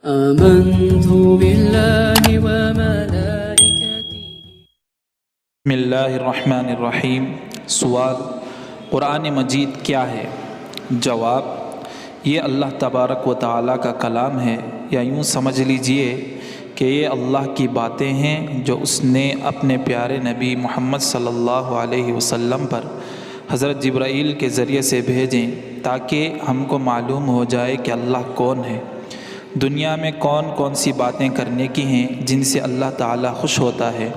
آمنت بالله وملائكته. بسم اللہ الرحمن الرحیم۔ سوال: قرآن مجید کیا ہے؟ جواب: یہ اللہ تبارک و تعالیٰ کا کلام ہے، یا یوں سمجھ لیجئے کہ یہ اللہ کی باتیں ہیں جو اس نے اپنے پیارے نبی محمد صلی اللہ علیہ وسلم پر حضرت جبرائیل کے ذریعے سے بھیجیں تاکہ ہم کو معلوم ہو جائے کہ اللہ کون ہے، دنیا میں کون کون سی باتیں کرنے کی ہیں جن سے اللہ تعالیٰ خوش ہوتا ہے،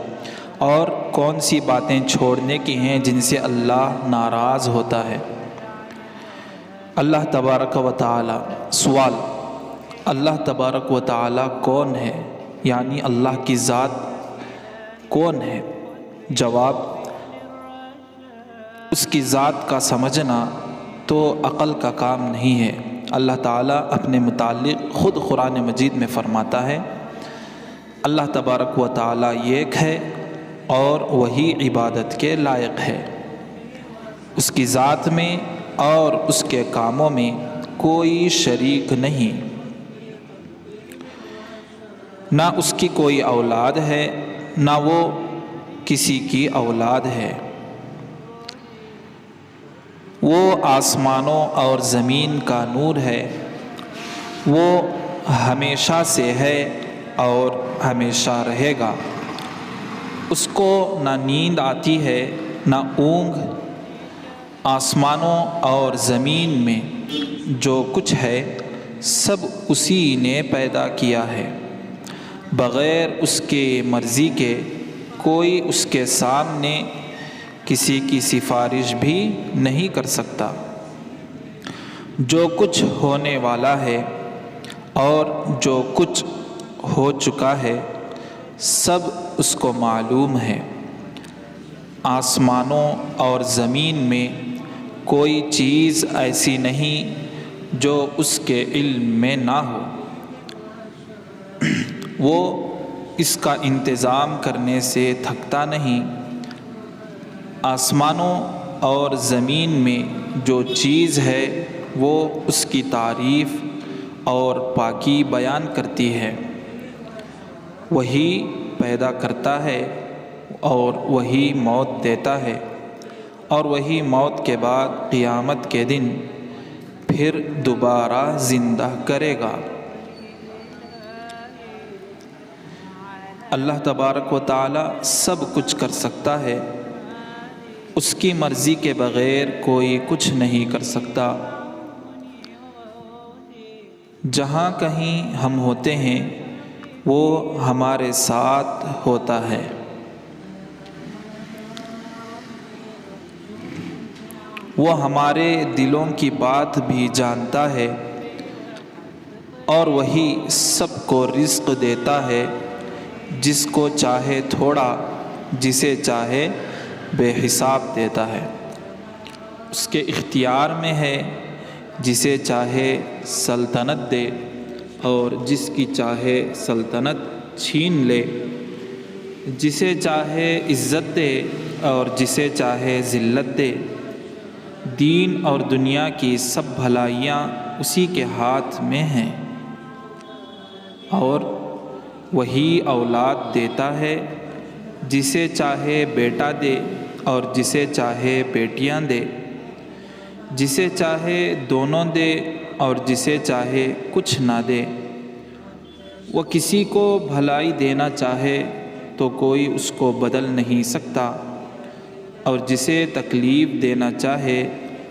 اور کون سی باتیں چھوڑنے کی ہیں جن سے اللہ ناراض ہوتا ہے۔ اللہ تبارک و تعالیٰ۔ سوال: اللہ تبارک و تعالیٰ کون ہے، یعنی اللہ کی ذات کون ہے؟ جواب: اس کی ذات کا سمجھنا تو عقل کا کام نہیں ہے۔ اللہ تعالیٰ اپنے متعلق خود قرآن مجید میں فرماتا ہے: اللہ تبارک و تعالیٰ ایک ہے اور وہی عبادت کے لائق ہے۔ اس کی ذات میں اور اس کے کاموں میں کوئی شریک نہیں، نہ اس کی کوئی اولاد ہے نہ وہ کسی کی اولاد ہے۔ وہ آسمانوں اور زمین کا نور ہے، وہ ہمیشہ سے ہے اور ہمیشہ رہے گا۔ اس کو نہ نیند آتی ہے نہ اونگ۔ آسمانوں اور زمین میں جو کچھ ہے سب اسی نے پیدا کیا ہے، بغیر اس کے مرضی کے کوئی اس کے سامنے کسی کی سفارش بھی نہیں کر سکتا۔ جو کچھ ہونے والا ہے اور جو کچھ ہو چکا ہے سب اس کو معلوم ہے۔ آسمانوں اور زمین میں کوئی چیز ایسی نہیں جو اس کے علم میں نہ ہو۔ وہ اس کا انتظام کرنے سے تھکتا نہیں۔ آسمانوں اور زمین میں جو چیز ہے وہ اس کی تعریف اور پاکی بیان کرتی ہے۔ وہی پیدا کرتا ہے اور وہی موت دیتا ہے، اور وہی موت کے بعد قیامت کے دن پھر دوبارہ زندہ کرے گا۔ اللہ تبارک و تعالیٰ سب کچھ کر سکتا ہے، اس کی مرضی کے بغیر کوئی کچھ نہیں کر سکتا۔ جہاں کہیں ہم ہوتے ہیں وہ ہمارے ساتھ ہوتا ہے۔ وہ ہمارے دلوں کی بات بھی جانتا ہے، اور وہی سب کو رزق دیتا ہے، جس کو چاہے تھوڑا، جسے چاہے بے حساب دیتا ہے۔ اس کے اختیار میں ہے، جسے چاہے سلطنت دے اور جس کی چاہے سلطنت چھین لے، جسے چاہے عزت دے اور جسے چاہے ذلت دے۔ دین اور دنیا کی سب بھلائیاں اسی کے ہاتھ میں ہیں، اور وہی اولاد دیتا ہے، جسے چاہے بیٹا دے اور جسے چاہے بیٹیاں دے، جسے چاہے دونوں دے اور جسے چاہے کچھ نہ دے۔ وہ کسی کو بھلائی دینا چاہے تو کوئی اس کو بدل نہیں سکتا، اور جسے تکلیف دینا چاہے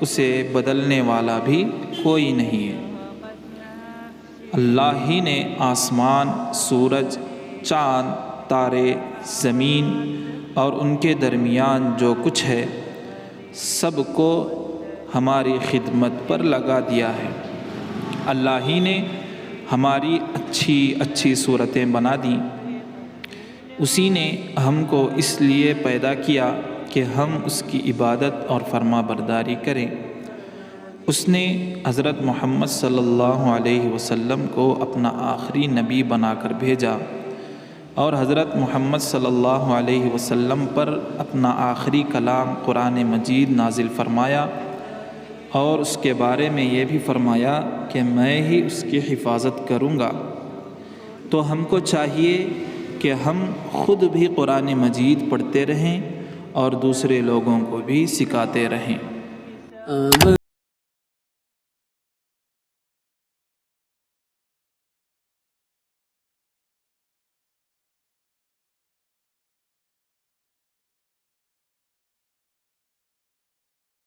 اسے بدلنے والا بھی کوئی نہیں ہے۔ اللہ ہی نے آسمان، سورج، چاند، تارے، زمین اور ان کے درمیان جو کچھ ہے سب کو ہماری خدمت پر لگا دیا ہے۔ اللہ ہی نے ہماری اچھی اچھی صورتیں بنا دیں۔ اسی نے ہم کو اس لیے پیدا کیا کہ ہم اس کی عبادت اور فرما برداری کریں۔ اس نے حضرت محمد صلی اللہ علیہ وسلم کو اپنا آخری نبی بنا کر بھیجا، اور حضرت محمد صلی اللہ علیہ وسلم پر اپنا آخری کلام قرآن مجید نازل فرمایا، اور اس کے بارے میں یہ بھی فرمایا کہ میں ہی اس کی حفاظت کروں گا۔ تو ہم کو چاہیے کہ ہم خود بھی قرآن مجید پڑھتے رہیں اور دوسرے لوگوں کو بھی سکھاتے رہیں۔